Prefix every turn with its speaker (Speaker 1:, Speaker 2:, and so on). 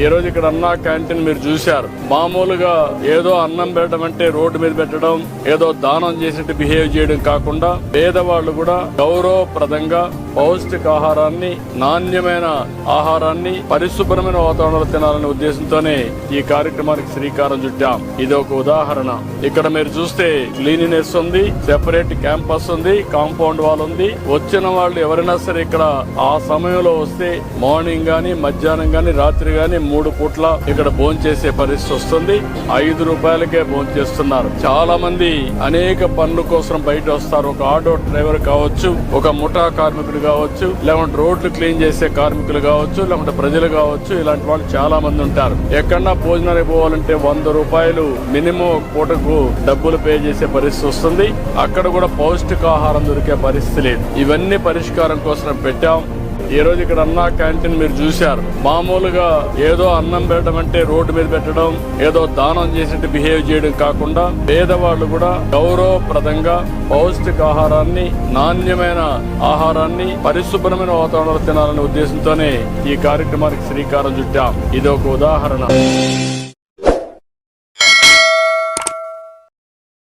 Speaker 1: ఈ రోజు ఇక్కడ అన్నా క్యాంటీన్ మీరు చూశారు. మామూలుగా ఏదో అన్నం పెట్టడం అంటే రోడ్డు మీద పెట్టడం, ఏదో దానం చేసినట్టు బిహేవ్ చేయడం కాకుండా పేదవాళ్లు కూడా గౌరవప్రదంగా పౌష్టికాహారాన్ని, నాణ్యమైన ఆహారాన్ని పరిశుభ్రమైన వాతావరణంలో తినాలనే ఉద్దేశంతోనే ఈ కార్యక్రమానికి శ్రీకారం చుట్టాం. ఇది ఒక ఉదాహరణ. ఇక్కడ మీరు చూస్తే క్లీనినెస్ ఉంది, సెపరేట్ క్యాంపస్ ఉంది, కాంపౌండ్ వాల్ ఉంది. వచ్చిన వాళ్ళు ఎవరైనా సరే ఇక్కడ ఆ సమయంలో వస్తే మార్నింగ్ గాని, మధ్యాహ్నం గాని, రాత్రి గాని 3 పూట్ల ఇక్కడ భోంచేసే పరిస్థితి వస్తుంది. 5 రూపాయలకే భోంచేస్తున్నారు. చాలా మంది అనేక పనుల కోసం బయట వస్తారు. ఒక ఆటో డ్రైవర్ కావచ్చు, ఒక ముఠా కార్మికుడు కావచ్చు, లేకుంటే రోడ్లు క్లీన్ చేసే కార్మికులు కావచ్చు, లేకుంటే ప్రజలు కావచ్చు. ఇలాంటి వాళ్ళు చాలా మంది ఉంటారు. ఎక్కడన్నా భోజనానికి పోవాలంటే 100 రూపాయలు మినిమం ఒక పూటకు డబ్బులు పే చేసే పరిస్థితి వస్తుంది. అక్కడ కూడా పౌష్టికాహారం దొరికే పరిస్థితి లేదు. ఇవన్నీ పరిష్కారం కోసం పెట్టాం. ఈ రోజు ఇక్కడ అన్నా క్యాంటీన్ మీరు చూశారు. మామూలుగా ఏదో అన్నం పెట్టడం అంటే రోడ్డు మీద పెట్టడం, ఏదో దానం చేసినట్టు బిహేవ్ చేయడం కాకుండా పేదవాళ్లు కూడా గౌరవప్రదంగా పౌష్టికాహారాన్ని, నాణ్యమైన ఆహారాన్ని పరిశుభ్రమైన వాతావరణంలో తినాలనే ఉద్దేశంతోనే ఈ కార్యక్రమానికి శ్రీకారం చుట్టాం. ఇది ఒక ఉదాహరణ.